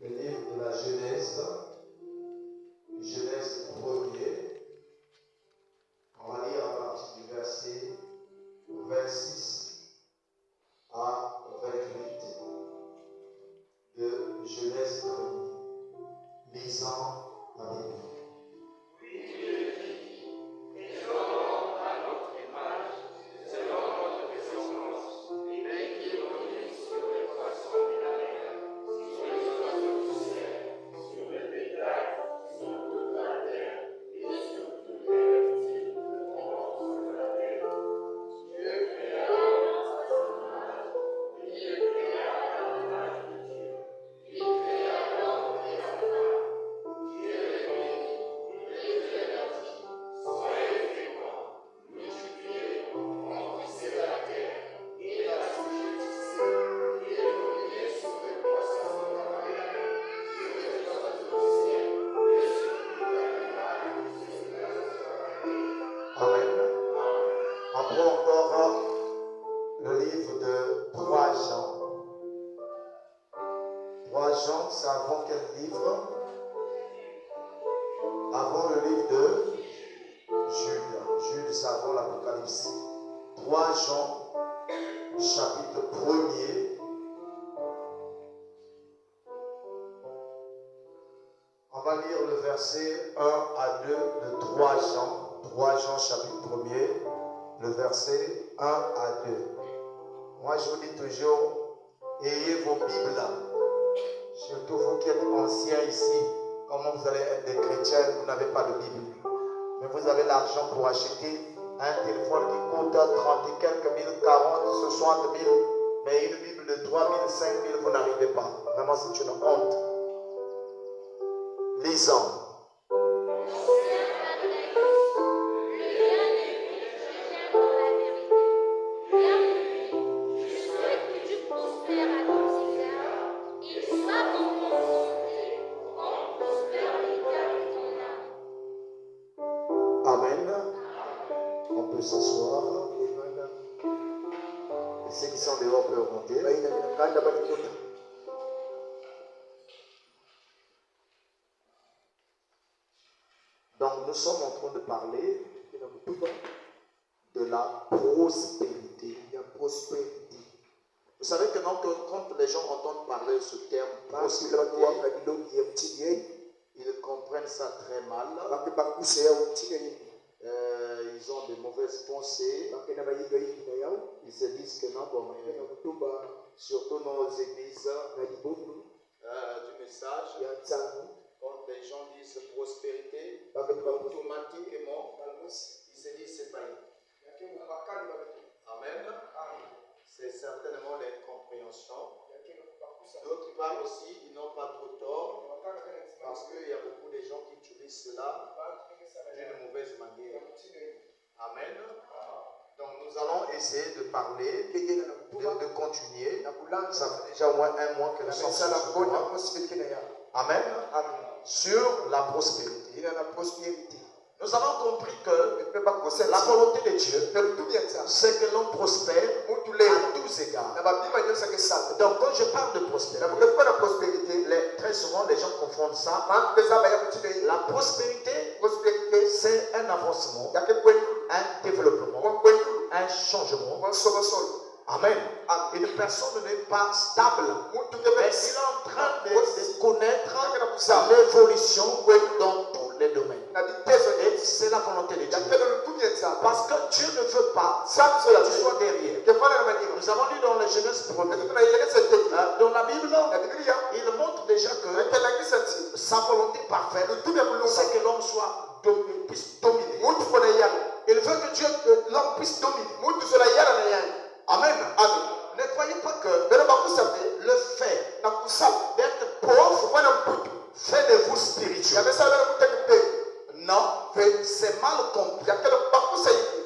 le livre de la Genèse, Genèse 1er. On va lire à partir du verset 26 à 28 de Genèse 1er. Lisant la Bible. Verset 1 à 2 de 3 Jean chapitre 1er, le verset 1 à 2. Moi je vous dis toujours, ayez vos Bibles là. Surtout vous qui êtes anciens ici. Comment vous allez être des chrétiens, vous n'avez pas de Bible. Mais vous avez l'argent pour acheter un téléphone qui coûte 30 et quelques mille, 40, 60 000. Mais une Bible de 3 000, 5 000, vous n'arrivez pas. Vraiment c'est une honte. Lisons. Amen. On peut s'asseoir. Et ceux qui sont dehors peuvent monter. Donc nous sommes en train de parler de la prospérité. Vous savez que quand les gens entendent parler de ce terme prospérité, ils comprennent ça très mal. Ils ont de mauvaises pensées. Ils se disent que non, bon, surtout nos églises du message, quand les gens disent prospérité, automatiquement, ils se disent c'est pas lui. Amen. C'est certainement l'incompréhension. D'autre part aussi, ils n'ont pas trop tort, parce qu'il y a beaucoup de gens qui utilisent cela d'une mauvaise manière. Amen. Donc nous allons essayer de parler, de continuer. Ça fait déjà au moins un mois que nous sommes sur ce point. Amen. Sur la prospérité. Nous avons compris que la volonté de Dieu, c'est que l'on prospère à tous égards. Donc quand je parle de prospérité, très souvent les gens confondent ça. La prospérité, c'est un avancement, un développement, un changement. Amen. Une personne n'est pas stable, mais il est en train de connaître l'évolution dans tous les domaines. Et c'est la volonté de Dieu. Parce que Dieu ne veut pas que tu sois derrière. Nous avons lu dans la Genèse 1, dans la Bible, il montre déjà que sa volonté parfaite, c'est que l'homme puisse dominer. Il veut que l'homme puisse dominer. Amen. Amen. Ne croyez pas que le fait d'être pauvre fait de vous spirituel. Non, c'est mal compris.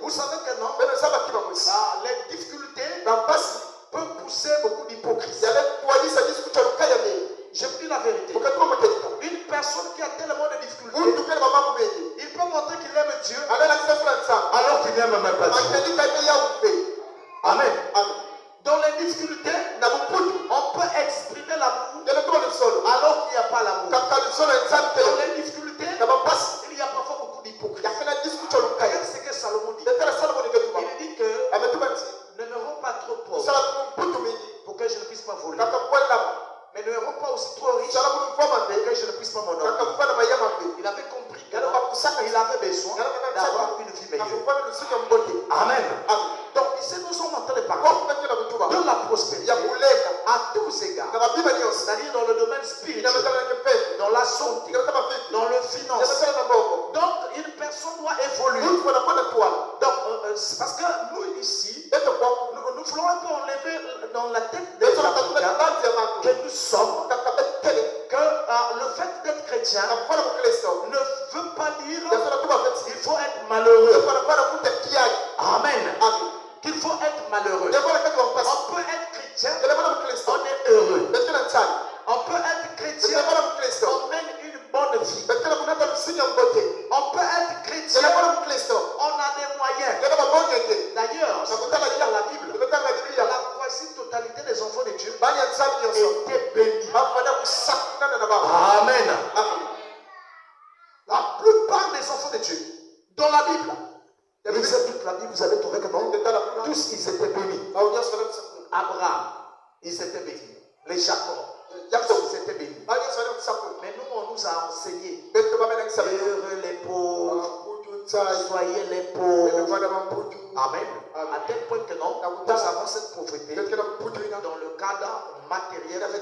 Vous savez que non, les difficultés peuvent pousser beaucoup d'hypocrisie. Je vous dis la vérité. Une personne qui a tellement de difficultés, il peut montrer qu'il aime Dieu alors qu'il n'aime même pas Dieu. Amen. Dans les difficultés, on peut exprimer l'amour alors qu'il y m'orgueil, je ne puisse pas m'honorer. Il avait compris qu'il avait besoin d'avoir une vie meilleure. Amen. Donc ici nous sommes en train de parler de la prospérité à tous égards. C'est-à-dire dans le domaine spirituel, dans la santé, dans le finance. Donc une personne doit évoluer. Donc parce que nous ici, nous voulons un peu enlever dans la tête des Africains que nous sommes, que le fait d'être chrétien ne veut pas dire qu'il faut être malheureux. Amen. Qu'il faut être malheureux. On peut être chrétien, on est heureux. On peut être chrétien, on mène une bonne vie. On peut être chrétien, on a des moyens. D'ailleurs, dans la Bible, la quasi-totalité des enfants de Dieu étaient bénis. Amen. La plupart des enfants de Dieu, dans la Bible, lisez toute la Bible, vous allez trouver que non, tous ils étaient bénis. Abraham, ils étaient bénis. Les Jacob, ils étaient bénis. Mais nous, on nous a enseigné. Heureux les pauvres, soyez les pauvres. Amen. À tel point que non, nous avons cette prophétie dans le cadre matériel, mais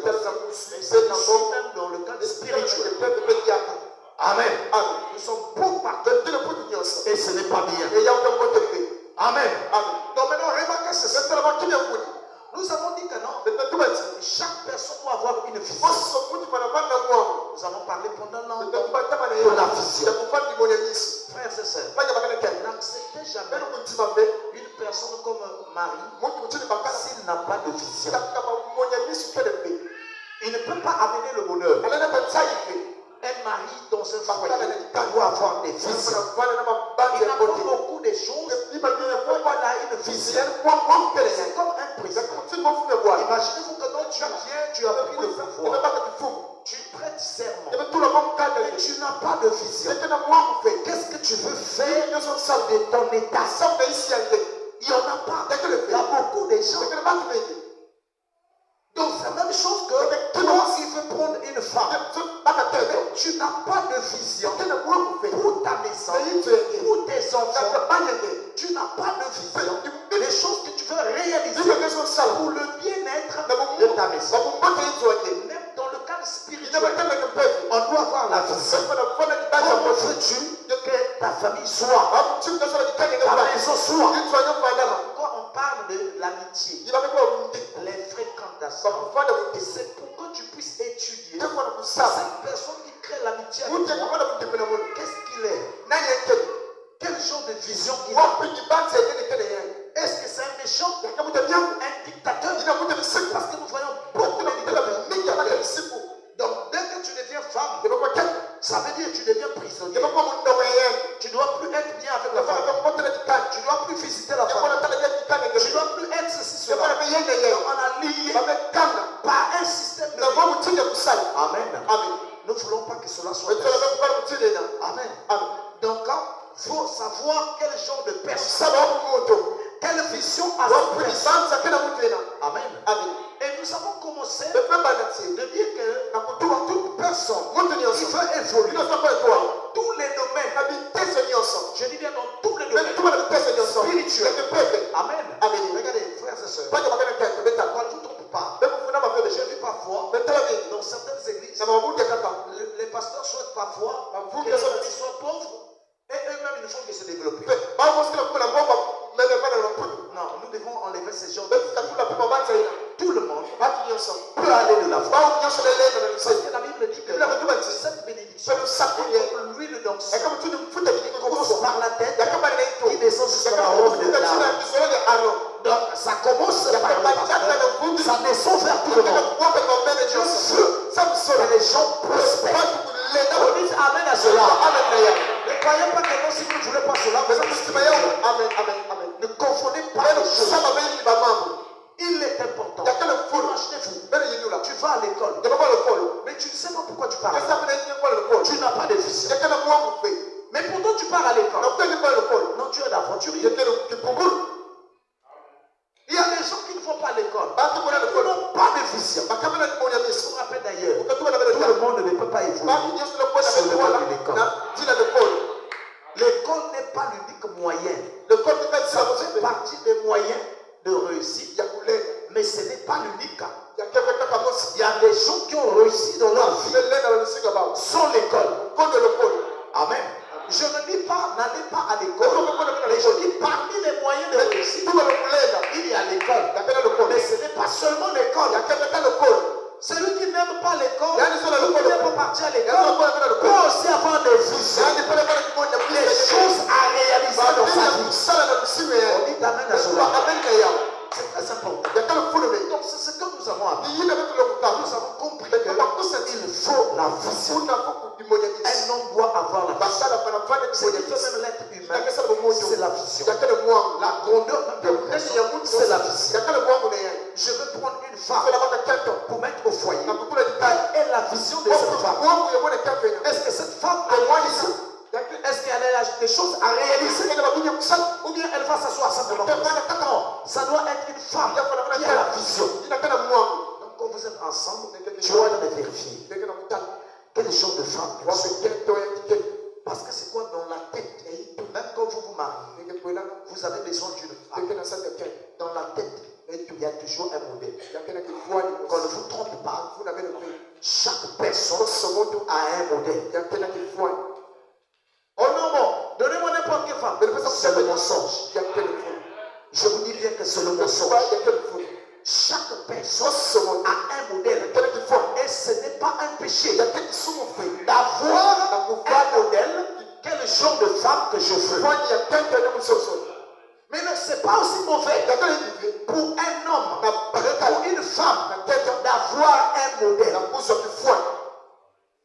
c'est même dans le cadre spirituel. Amen. Nous sommes pauvres partout. Et ce n'est pas bien. Amen. Donc maintenant, remarquez ceci. Nous avons dit que non, chaque personne doit avoir une vision. Nous avons parlé pendant longtemps de la vision. Frères et sœurs, n'acceptez jamais une personne comme Marie s'il n'a pas de vision. Il ne peut pas amener le bonheur. Un mari dans un foyer doit avoir des visions. Il apprend beaucoup de choses. Il a une vision. C'est comme un président. Imaginez-vous que quand tu viens, tu as pris le pouvoir. Tu prêtes serment. Et tu n'as pas de vision. Qu'est-ce que tu veux faire de ton état? Il n'y en a pas. Il y a beaucoup de gens. Donc c'est la même chose que toi, s'il veut prendre une femme, tu n'as pas de vision pour ta maison, pour tes enfants, tu n'as pas de vision. Les choses que tu veux réaliser pour le bien-être de ta maison. Même dans le cadre spirituel, on doit avoir la vision. Comment veux-tu que ta famille soit, ta maison soit? Quand on parle de l'amitié, les fréquentations, c'est pour que tu puisses étudier cette personne qui crée l'amitié avec toi. Qu'est-ce qu'il est? Quel genre de vision il a? Est-ce que c'est un méchant? Un dictateur? Parce que nous voyons beaucoup de dictateurs. Donc dès que tu deviens femme, ça veut dire que tu deviens prisonnier. Tu ne dois plus être bien avec la femme. Tu ne dois plus visiter la femme. Tu ne dois plus être ceci, cela. On a lié par un système de vie. Amen. Nous ne voulons pas que cela soit. Amen. Donc, il faut savoir quel genre de personne, quelle vision a cette personne. Amen. Et nous avons commencé de dire que toute personne qui veut évoluer dans tous les domaines, je dis bien dans tous les domaines spirituels. Amen. Regardez, frères et sœurs, ne vous trompez pas. J'ai vu parfois dans certaines églises, les pasteurs souhaitent parfois que les familles soient pauvres et eux-mêmes ils font que se développer. Non, nous devons enlever ces gens. Tout le monde peut aller de la foi. Parce que la Bible dit que cette bénédiction est comme l'huile d'onction. Il commence par la tête, il descend jusqu'à la robe de l'âme. Donc ça commence par le pasteur, ça descend vers tout le monde. Dieu veut que les gens prospèrent. On dit amen à cela. Ne croyez pas que non, si vous ne voulez pas cela, vous êtes ne confondez pas les choses. Il est important. Imaginez-vous, tu vas à l'école, mais tu ne sais pas pourquoi tu parles. Tu n'as pas de vision. Mais pourtant tu pars à l'école. Non, tu es d'aventurier. Il y a des gens qui ne vont pas à l'école. Ils n'ont pas de vision. Je vous rappelle d'ailleurs, tout le monde ne peut pas pas évoluer sur le plan de l'école. L'école n'est pas l'unique moyen. Ça fait partie des moyens de réussite, mais ce n'est pas l'unique. Il y a des gens qui ont réussi dans leur vie sans l'école. Amen. Je ne dis pas, n'allez pas à l'école, mais je dis parmi les moyens de réussite, il y a l'école. Mais ce n'est pas seulement l'école. Celui qui n'aime pas l'école, qui ne peut pas partir à l'école, peut aussi avoir des visions, des choses à réaliser dans sa vie. On dit amen à cela. C'est très important. Donc c'est ce que nous avons appris. Nous avons compris qu'il faut la vision. Un homme doit avoir la vision. C'est même l'être humain, c'est la vision. La grandeur même de personne, c'est la vision. Je veux prendre une femme pour mettre au foyer. Quelle est la vision de cette femme? Est-ce que cette femme a une vision? Est-ce qu'elle a des choses à réaliser? Ou bien elle va s'asseoir simplement? Non, ça doit être une femme qui a la vision. Donc quand vous êtes ensemble, tu dois vérifier quel genre de femme elle est. Parce que c'est quoi dans la tête? Même quand vous vous mariez, vous avez besoin d'une femme. Dans la tête, il y a toujours un modèle. Qu'on ne vous trompe pas, chaque personne a un modèle. Oh non, bon, donnez-moi n'importe quelle femme. C'est le mensonge. Je vous dis bien que c'est le mensonge. Chaque personne a un modèle. Et ce n'est pas un péché d'avoir un modèle. Quel genre de femme que je veux? Mais ce n'est pas aussi mauvais pour un homme, pour une femme, d'avoir un modèle.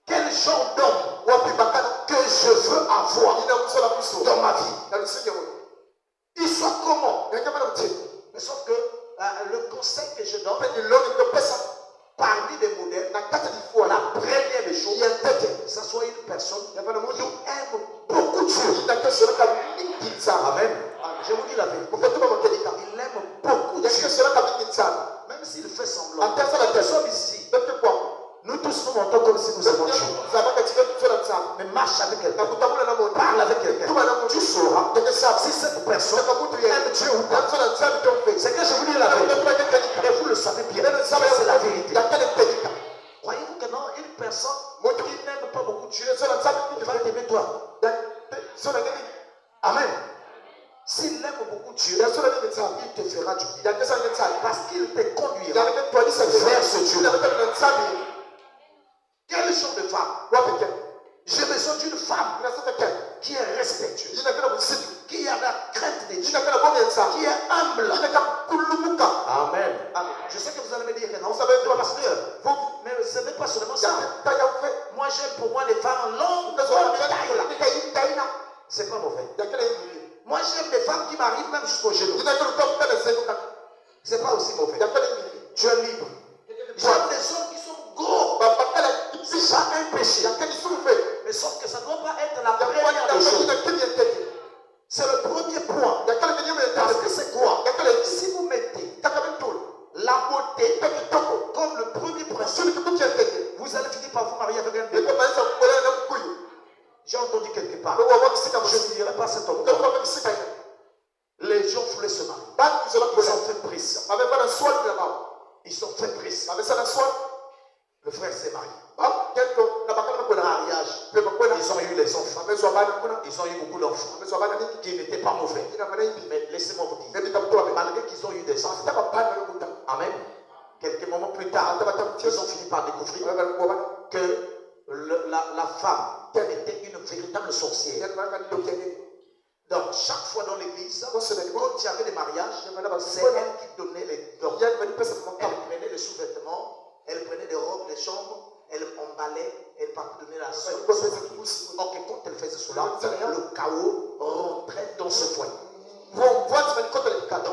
Quel genre d'homme que je veux avoir dans ma vie? Il soit comment? Mais sauf que le conseil que je donne, parmi les modèles, la première des choses, que ce soit une personne qui aime beaucoup Dieu. Amen. Je vous dis la vérité. Il aime beaucoup Dieu. Même s'il fait semblant. Nous sommes ici. Nous tous nous montons comme si nous aimons Dieu. Mais marche avec quelqu'un. Parle avec quelqu'un. Tu sauras si cette personne aime Dieu ou pas. C'est que je vous dis la vérité. Et vous le savez bien. C'est la vérité. Croyez-vous que non, une personne qui n'aime pas beaucoup Dieu va t'aimer toi? Amen. S'il aime beaucoup Dieu, il te fera du bien. Parce qu'il te conduira vers ce Dieu. Quel genre de femme? J'ai besoin d'une femme qui est respectueuse, qui a la crainte de Dieu, qui est humble. Amen. Je sais que vous allez me dire que non, pasteur, mais ce n'est pas seulement ça. Moi j'aime pour moi les femmes longues de taille. C'est pas mauvais. Moi j'aime les femmes qui m'arrivent même jusqu'au genou. C'est pas aussi mauvais. Tu es libre. J'aime les hommes qui sont gros. C'est pas un péché. Mais sauf que ça ne doit pas être la première des choses. C'est le premier point. Parce que c'est quoi? Si vous mettez la beauté comme le premier principe, vous allez finir par vous marier avec un bébé. J'ai entendu quelque part. Je ne dirai pas cet homme. Les gens voulaient se marier. Ils ont fait pression. Ils sont fait pression. Le frère s'est marié. Mariage. Ils ont eu les enfants. Ils ont eu beaucoup d'enfants qui n'étaient pas mauvais. Mais laissez-moi vous dire, malgré qu'ils ont eu des enfants, amen, quelques moments plus tard, ils ont fini par découvrir que la femme était une véritable sorcière. Donc, chaque fois dans l'église, quand il y avait des mariages, c'est elle qui donnait les dons. Elle prenait les sous-vêtements, elle prenait des robes de chambre, elle emballait, elle partait donner la soeur. Donc, quand elle faisait cela, le chaos rentrait dans ce foyer. Donc,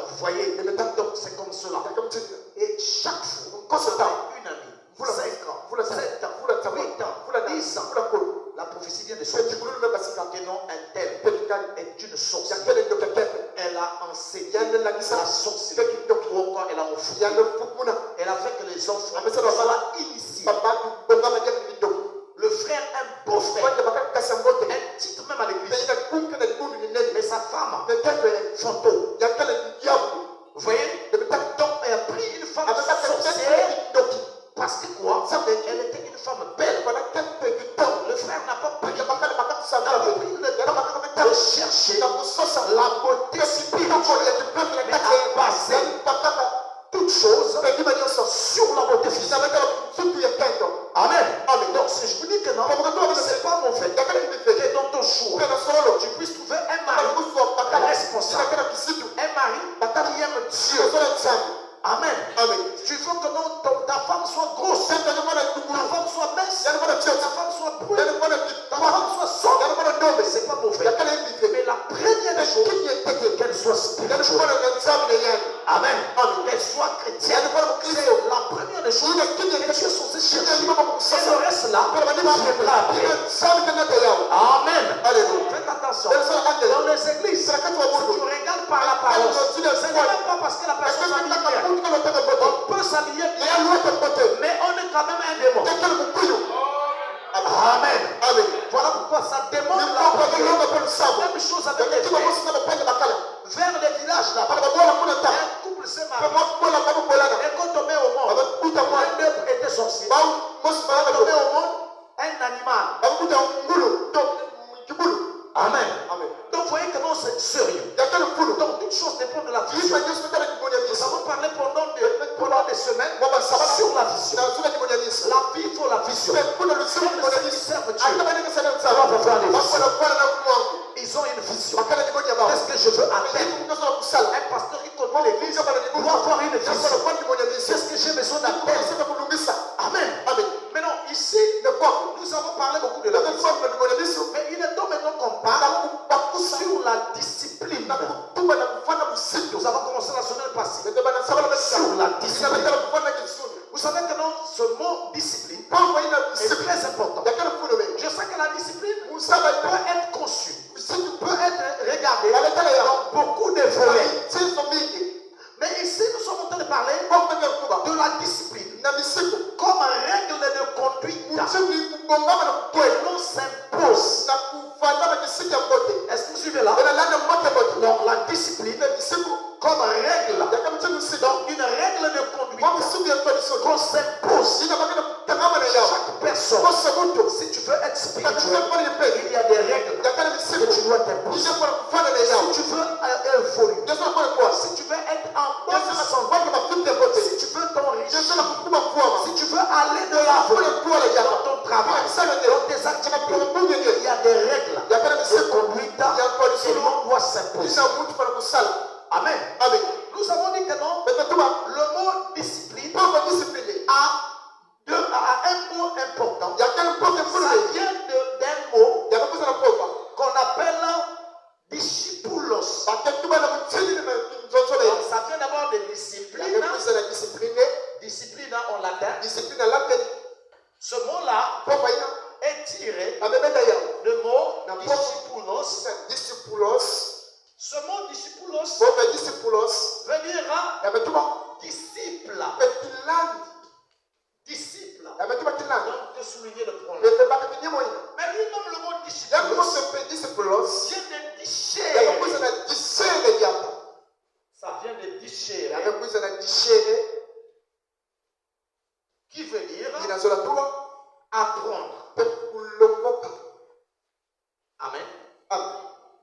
vous voyez, donc c'est comme cela. Et chaque fois, quand c'est une année, 5 ans, 7 ans, 8 ans, 10 ans, la prophétie vient de sortir. Que non, un tel est une sorcière. Elle a enseigné la sorcellerie. Ou encore, elle a enfoui. Elle a fait que les enfants soient initiés. Le rechercher la beauté spirituelle, mais à baser toute chose sur la beauté physique. Amen. Amen. Donc si je vous dis que non, c'est pas mon fait. Que dans ton choix, tu puisses trouver un mari responsable, un mari qui aime Dieu. Amen. Amen. Tu veux que non, ta femme soit grosse, ta femme soit mince, ta femme soit brune, ta femme soit sobre. Mais c'est pas mauvais. Mais la première des choses, qu'elle soit spirituelle. Amen. Qu'elle soit chrétienne. C'est la première des choses que tu es censé chercher. Et le reste là, viendra après. Amen. Alléluia. Faites attention. Dans les églises, si tu regardes par la parole, ce n'est même pas parce que la personne s'habille bien. On peut s'habiller bien, mais on est quand même un démon. Amen. Amen. Voilà pourquoi ça demande la même chose avec les frères. Vers les villages là, un couple s'est marié. Et quand on met au monde, un œuf était sorcier. Quand on met au monde, un animal. Amen. Amen. Donc vous voyez comment c'est sérieux. Donc toute chose dépend de la vision. Nous avons parlé pendant des semaines sur la vision. La vie, il faut la vision. Ceux qui servent Dieu doivent avoir des visions. Ils ont une vision. Qu'est-ce que je veux atteindre? Un pasteur qui connaît l'église doit avoir une vision. Qu'est-ce que j'ai besoin d'atteindre? Amen. Amen. Maintenant, ici, nous avons parlé beaucoup de la vision. Mais il est temps maintenant qu'on parle sur la discipline. Nous avons commencé la semaine passée sur la discipline. Vous savez que dans ce mot discipline est très important. Je sais que la discipline peut être conçue, peut être regardée dans beaucoup de volets. Mais ici, nous sommes en train de parler de la discipline comme règle de conduite que l'on s'impose. Est-ce que vous suivez là? Donc la discipline comme règle, donc une règle de conduite qu'on s'impose. Chaque personne, si tu veux être spirituel, il y a des règles que tu dois t'imposer. Si tu veux évoluer, si tu veux être en bonne santé, si tu veux t'enrichir, si tu veux aller de l'avant dans ton travail, dans tes activités, il y a des règles de conduite que l'on doit s'imposer. Amen. Amen. Nous avons dit que non, le mot discipline a un mot important. Ça vient d'un mot qu'on appelle discipoulos. Ça vient d'abord de discipline. Discipline en latin. Ce mot-là est tiré du mot discipoulos. Ce mot discipoulos veut dire disciple. Disciple. Donc, de souligner le problème. Mais lui-même, le mot discipoulos vient de déchirer. Ça vient de déchirer. Qui veut dire apprendre. Amen.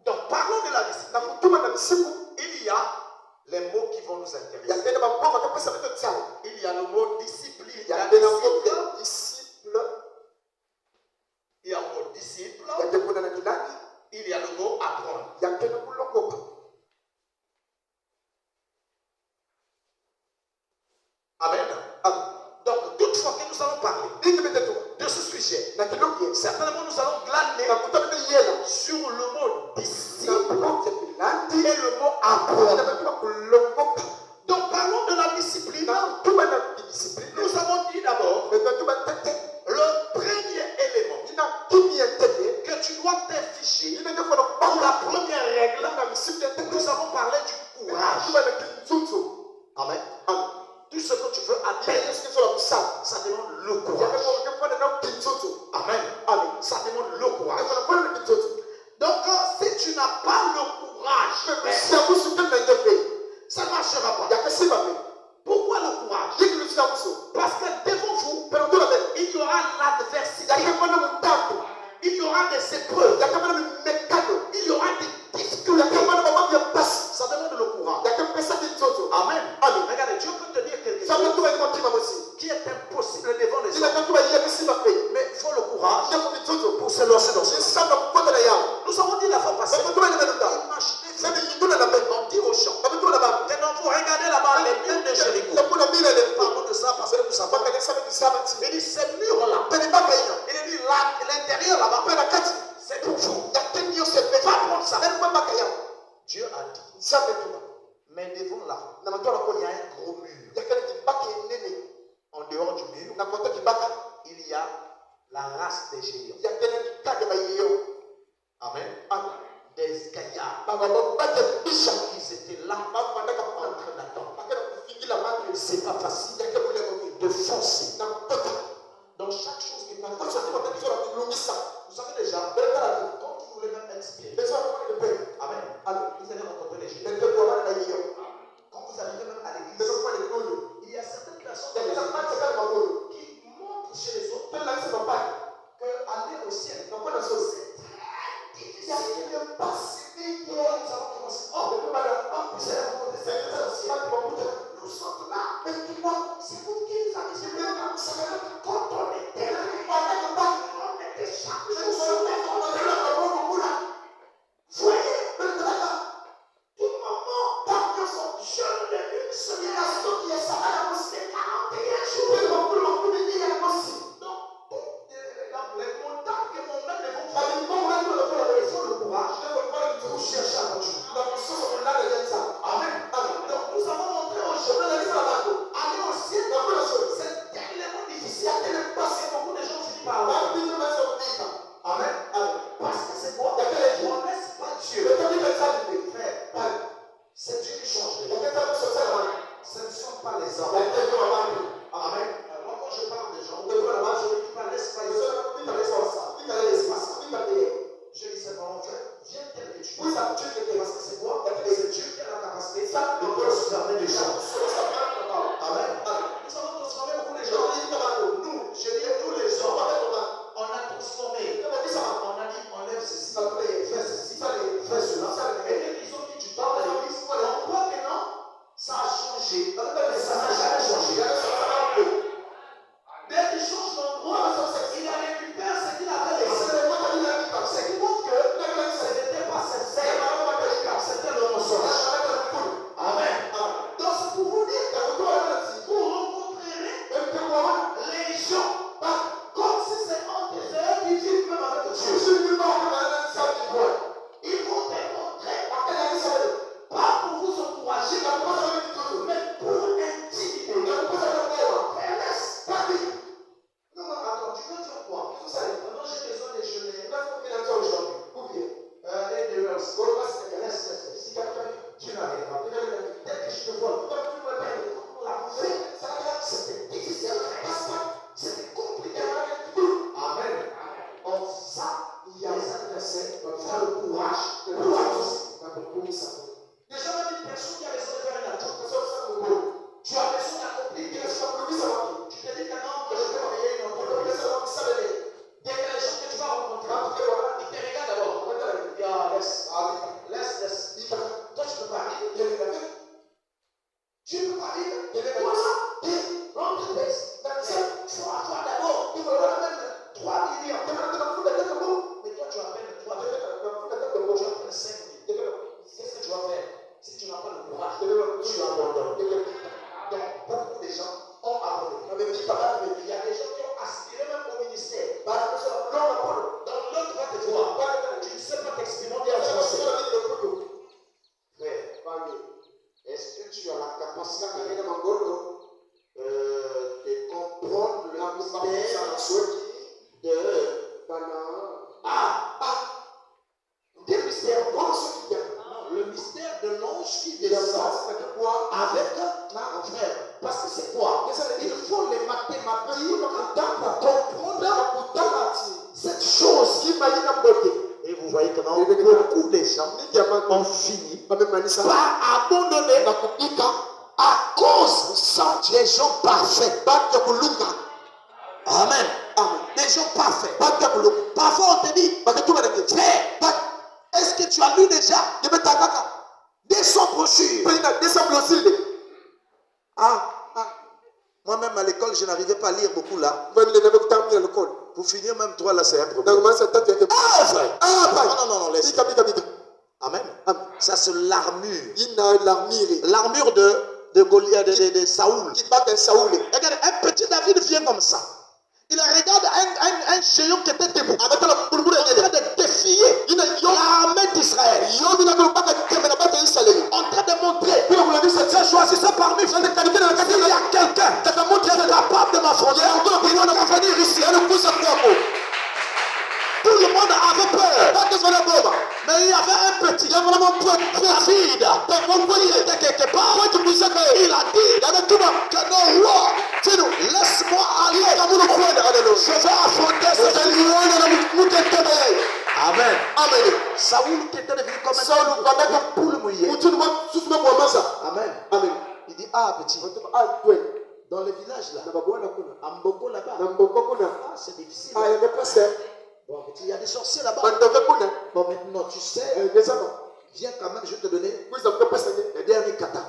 Donc, parlons de la discipline. Il y a les mots qui vont nous intéresser. Il y a le mot discipline. Il y a le mot disciple. Il y a le mot disciple. Il y a le mot apprendre. Amen. Donc, toutefois que nous allons parler de ce sujet, certainement nous allons glaner sur le mot disciple et le mot apprendre. Donc, parlons de la discipline. Nous avons dit d'abord le premier élément que tu dois t'infliger. Dans la première règle, nous avons parlé du courage. Amen. Tout ce que tu veux atteindre, ça demande le courage. Amen. Amen. Ça demande le courage. Donc, si tu n'as pas le courage, ça ne marchera pas. Pourquoi le courage? Parce que devant vous, il y aura l'adversité. Il y aura des épreuves. Il y aura des se lancer dans ce. Nous avons dit la fois passée. On dit aux gens. Maintenant, vous regardez là-bas les murs de Jéricho. Parlons de ça parce que nous savons. Il dit ces murs-là. Il dit l'intérieur là-bas. C'est pour vous. Pas prendre ça. Dieu a dit. Mais devant là, il y a un gros mur. En dehors du mur, il y a la race des géants. Amen. Des gaillards. Ils étaient là en train d'attendre. C'est pas facile de foncer dans chaque chose qui parle. Vous savez déjà, quand vous voulez même expirer, amen. Vous allez rencontrer les géants. Quand vous arrivez même à l'église, il y a certaines personnes qui montrent chez les autres que aller au ciel, c'est très difficile de passer. Nous allons commencer. Vous allez rencontrer cette personne. Nous sommes là. Mais tu vois, c'est vous qui nous avez dit, quand on était là, on était chaque jour sur les voyez, tout le moment, tant que son jeune de une semaine, qui est ça, c'est 41 jours. Donc, les montagnes que mon maître vont faire, il faut le courage pour chercher à continuer. Amen. Donc, nous avons montré aux gens aller au ciel, c'est tellement difficile. C'est beaucoup de gens qui disent par là. Amen. Parce que c'est quoi? On ne laisse pas Dieu. Frère, c'est Dieu qui change les gens. Ce ne sont pas les hommes. Amen. Moi, quand je parle des gens, je ne dis pas laisse pas les hommes. Je dis simplement, viens tel que tu es. Parce que c'est quoi? C'est Dieu qui a la capacité de transformer les gens. Amen. Nous avons transformé beaucoup de gens. Nous, je dis tous les hommes, on a transformé. On a dit, enlève ceci, fais ceci, fais cela. Et dès qu'ils ont mis du temps à l'église, on voit que non, ça a changé. Mais ça n'a jamais changé. Dès qu'il change d'endroit, il a récupéré ce qu'il avait laissé. Ce qui montre que ce n'était pas sincère, c'était le mensonge. Amen. Donc c'est pour vous dire que vous rencontrerez les gens comme si c'est un des eux qui vivent même avec Dieu. Ils vont te montrer, pas pour vous encourager, mais pour intimider. Laisse pas dire. Non, attends, tu veux dire quoi? Maintenant j'ai besoin de déjeuner. Aujourd'hui. Et de l'os. Laisse. Si quelqu'un, tu n'arrives pas. Dès que je te vois, c'était difficile. C'était compliqué. Amen. En ça, il y a des adversaires qui ont le courage. Déjà, même une personne qui a besoin de faire une action, tu as besoin d'accomplir quelque chose. Tu te dis que non, que je peux payer une entreprise. Dès que les gens que tu vas rencontrer, ils te regardent d'abord. Laisse. Toi, tu peux pas vivre. Tu peux pas vivre. L'entreprise, c'est toi d'abord. Il faut même 3 millions. Mais toi, tu as peine 3 millions. Tu as peine 5 millions. Qu'est-ce que tu vas faire? Si tu n'as pas le courage, tu abandonnes. Donc, beaucoup de gens ont abandonné. Il y a des gens qui ont aspiré même au ministère. Donc, l'autre va te voir. Tu ne sais pas t'exprimer en français. Frère, est-ce que tu as la capacité de comprendre le mystère des mystères? Le mystère de l'ange qui descend avec un frère. Parce que c'est quoi? Il faut les mathématiques pour comprendre cette chose qui m'a dit beauté. Et vous voyez que beaucoup de gens ont fini par abandonner à cause des gens parfaits. Amen. Des gens parfaits. Parfois on te dit, frère, est-ce que tu as lu déjà 200 brochures? Moi-même à l'école, je n'arrivais pas à lire beaucoup là. Pour finir, même toi, là, c'est un problème. Donc, moi, c'est toi qui es. Ah, frère. Ah, pas. Non, laisse. Amen. Ça, c'est l'armure. Il a l'armure. L'armure de Goliath, de Saoul. Qui bat un Saoul. Regarde, un petit David vient comme ça. Il regarde un géant qui était debout. En train de défier l'armée d'Israël. En train de montrer. J'ai choisi ça parmi vous. Il y a quelqu'un qui est capable de m'affronter. Il va venir ici. Tout le monde avait peur. Mais il y avait un petit. David. Il était quelque part. Il a dit que non, roi, laisse-moi aller. Je vais affronter ce Amen. Amen. Saoul qui était devenu comme un poule mouillée. Amen. Amen. Il dit, ah petit. Dans le village là. À Mboko là-bas. Ah, c'est difficile. Bon, petit, il y a des sorciers là-bas. Bon, maintenant, tu sais, viens quand même, je vais te donner le dernier kata.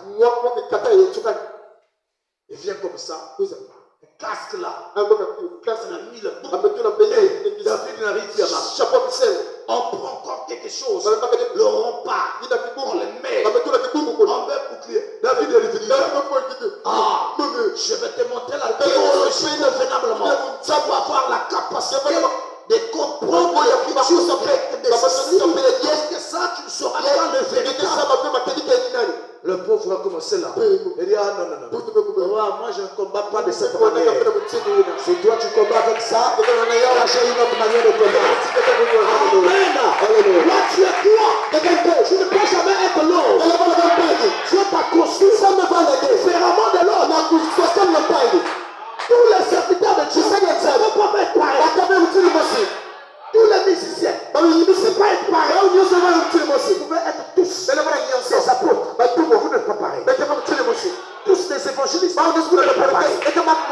Il vient comme ça. Un casque là. On a mis le bout. David n'arrive plus à marcher. On prend encore quelque chose. Le rempart. On le met. On met bouclier. David est revenu. Ah, je vais te montrer la théologie convenablement. Tu vas avoir la capacité de comprendre les choses est-ce que ça, tu ne sauras pas le véritable. Le pauvre a commencé là. Il dit, ah non. Moi, je ne combats pas de cette manière. Si toi, tu combats avec ça, j'ai une autre manière de combattre. Amen. Là, tu es toi. Tu ne peux jamais être l'autre. Dieu t'a construit différemment de l'autre. Tous les serviteurs de Dieu ne peuvent pas être pareils. Tous les musiciens ne peuvent pas être pareils. Vous pouvez être tous des apôtres. Vous n'êtes pas pareils. Tous les évangélistes. Vous n'êtes pas pareils.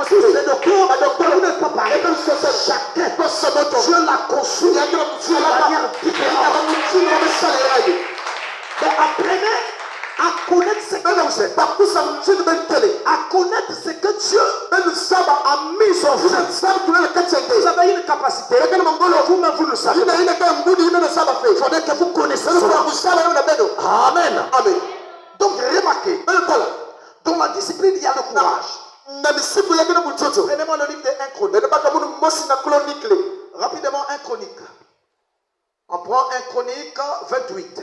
Tous les docteurs. Vous n'êtes pas pareils. Chacun, Dieu l'a construit de manière différente. Mais apprenez à connaître ce que Dieu a mis en vous. Vous avez une capacité. Vous-même, vous le savez. Il faudrait que vous connaissiez cela. Amen. Donc, remarquez. Dans la discipline, il y a le courage. Prenez-moi le livre de 1 Chronique. Rapidement, 1 Chronique. On prend 1 Chronique 28.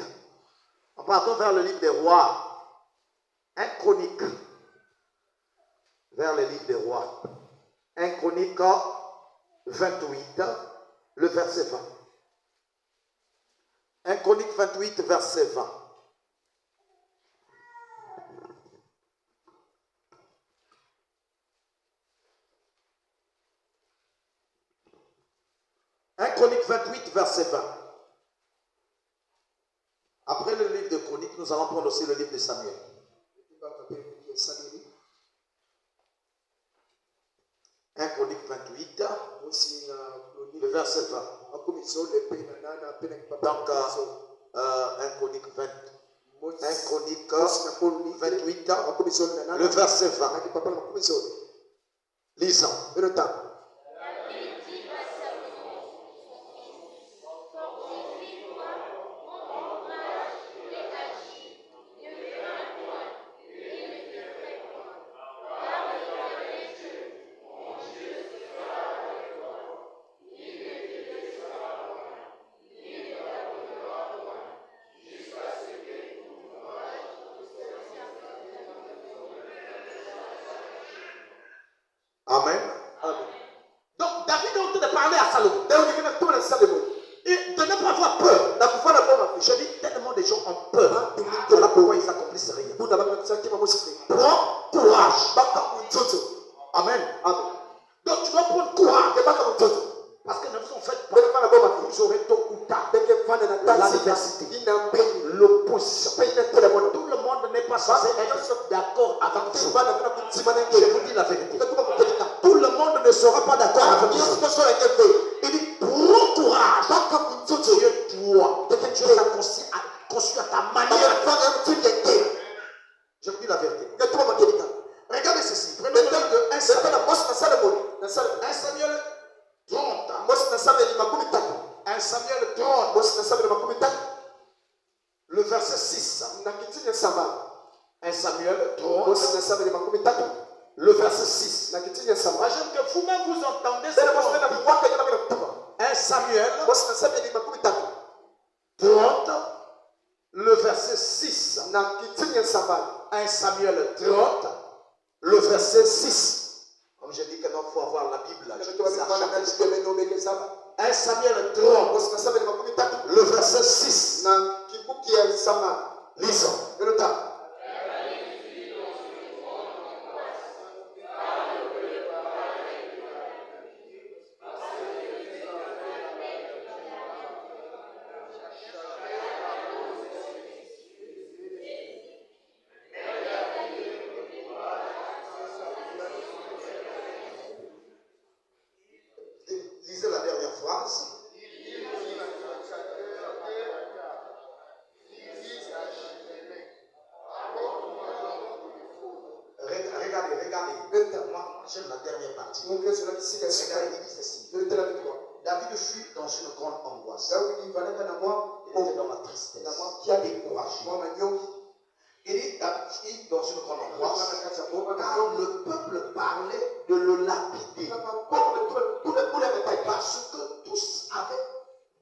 On part vers le livre des rois. 1 Chronique. Vers le livre des rois. 1 Chronique 28, le verset 20. 1 Chronique 28, verset 20. Chronique 28, verset 20. Après le livre de Chronique, nous allons prendre aussi le livre de Samuel. 1 Chronique 28, le verset 20. Donc, 1 Chronique 20. 1 Chronique 28, le verset 20. Lisons. Amen. Donc David est en train de parler à Salomon. Et de ne pas avoir peur. Je dis tellement de gens ont peur. Voilà pourquoi ils n'accomplissent rien. Prends courage. Amen. Donc tu dois prendre courage. Parce que ne vous en faites pas. Vous aurez tôt ou tard l'adversité, l'opposition. Tout le monde n'est pas censé être d'accord avec vous. Je vous dis la vérité. Tout le monde ne sera pas d'accord avec vous. Il dit, prends courage. Dieu, toi, Dieu t'a conçu à ta manière. Je vous dis la vérité. Regardez ceci. Prenez le livre de 1 Samuel 30. 1 Samuel 30, le verset 6. 1 Samuel 30, le verset 6. J'aime que vous-même vous entendez ce qu'on dit. 1 Samuel 30, le verset 6. 1 Samuel 30, le verset 6. Comme je dis que non, il faut avoir la Bible. 1 Samuel 30, le verset 6. Lisons. Lisez la dernière phrase. Regardez. Moi, j'aime la dernière partie. Regardez, il dit ceci. David fut dans une grande angoisse. Il était dans la tristesse. Découragé. Il dit David dans une grande angoisse. Car le peuple parlait de le lapider. Parce que tous avaient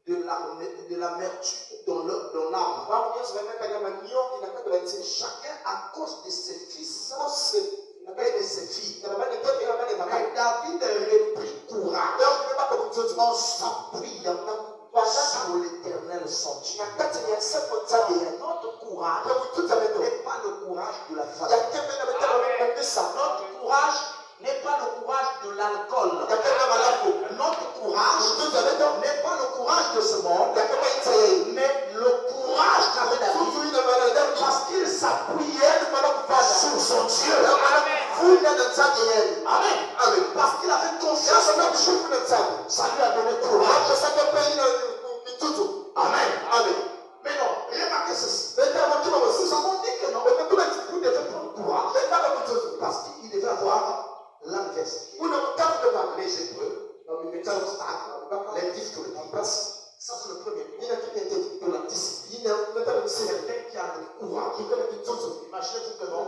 de l'amertume dans l'âme. Chacun à cause de ses fils et de ses filles. Mais David reprit courage en s'appuyant sur l'Éternel son Dieu. Et un autre courage n'est pas le courage de la famille. Notre courage n'est pas le courage de l'alcool. Notre courage n'est pas le courage de ce monde, mais le courage qu'avait David, parce qu'il s'appuyait sur son Dieu. Amen. Parce qu'il avait confiance en Dieu. Ça lui a donné courage. Amen. Mais non, remarquez ceci. Nous avons dit que non, vous devez prendre courage. Parce qu'il devait avoir l'investi. Les Hébreux, les difficultés. Ça, c'est le premier point. De la discipline. C'est quelqu'un qui a le courage. Imaginez-vous que non,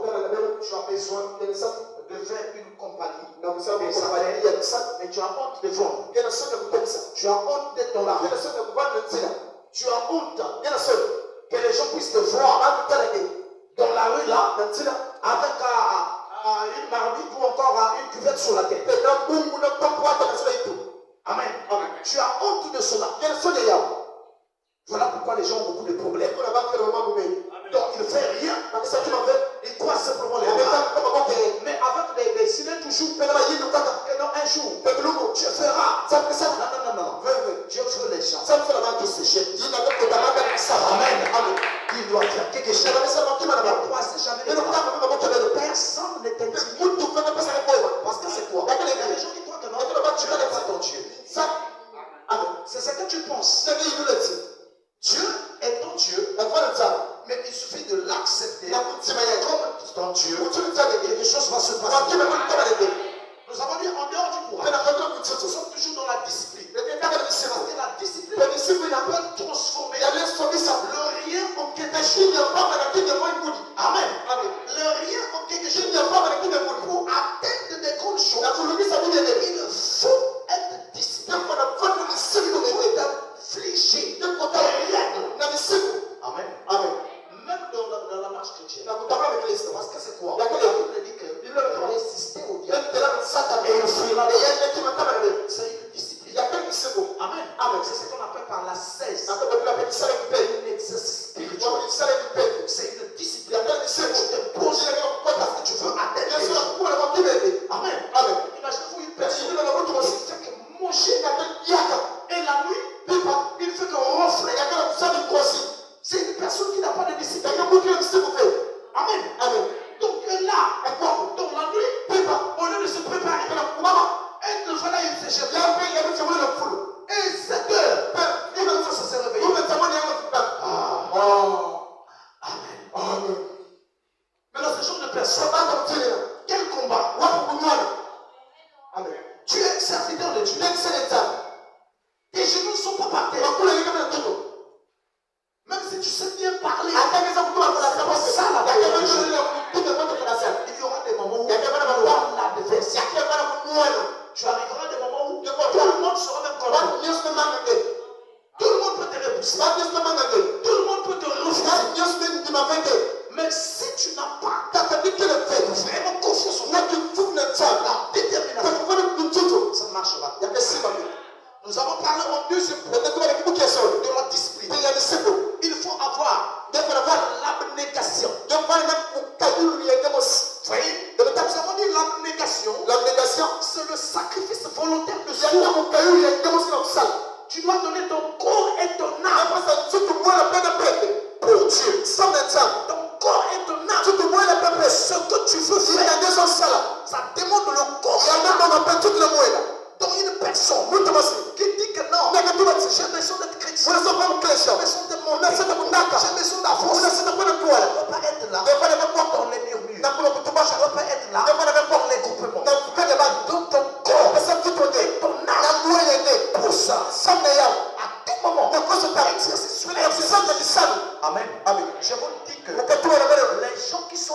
tu as besoin de faire une compagnie. Mais tu as honte de vendre. Tu as honte d'être dans la rue. Tu as honte que les gens puissent te voir dans la rue là, avec une marmite ou encore une cuvette sur la tête. Amen. Tu as honte de cela. Voilà pourquoi les gens ont beaucoup de problèmes. Donc il ne fait rien. Il croit simplement les bras. Mais avec des signes toujours. Et non, un jour, tu feras. Non. Dieu veut les gens qui se jettent. Amen. Il doit faire quelque chose. Ne croisez jamais les bras. Personne n'est intimidé. Parce que c'est quoi? Il y a des gens qui croient que non, tu n'es pas ton Dieu. C'est ce que tu penses. Dieu est ton Dieu, mais il suffit de l'accepter comme ton Dieu. Quelque chose va se passer. Nous avons dit en dehors du courage, nous sommes toujours dans la discipline. Parce que la discipline peut transformer le rien en quelque chose. Amen. Le rien en quelque chose. Pour atteindre des grandes choses, il faut être discipliné. Il faut être fléché. Amen. Même dans la marche chrétienne. Parce que c'est quoi? La Bible dit qu'il faut résister au diable. Et il fuira. C'est une discipline. Amen. C'est ce qu'on appelle par la cesse. Un exercice spirituel. C'est une discipline. Tu te poses parce que tu veux atteindre les gens. Amen. Imaginez-vous une personne qui fait que manger et la nuit, il fait que ronfler. C'est une personne qui n'a pas de discipline. Amen. Donc là, dans la nuit, au lieu de se préparer, elle ne va là, il se jette. Et 7 heures, il va se réveiller. Amen. Mais dans ce genre de personne, quel combat? Amen. Tu es serviteur de Dieu. Tout le monde peut te repousser. Tout le monde peut te refuser. Mais si tu n'as pas vraiment confiance en toi, la détermination, ça ne marchera pas. Nous avons parlé en deuxième point de la discipline. Il faut avoir l'abnégation. Voyez, nous avons dit l'abnégation, c'est le sacrifice volontaire de soi. Tu dois donner ton corps et ton âme pour Dieu. Ton corps et ton âme, ce que tu veux faire, ça demande le corps et l'âme. Donc une personne qui dit que non, j'ai besoin d'être chrétien, j'ai besoin de mon âme, j'ai besoin d'avancer, je ne peux pas être là dans les murmures, je ne peux pas être là dans les groupements. Donc ton corps et ton âme pour ça, à tout moment, exercice sur l'exercice. Amen. Je vous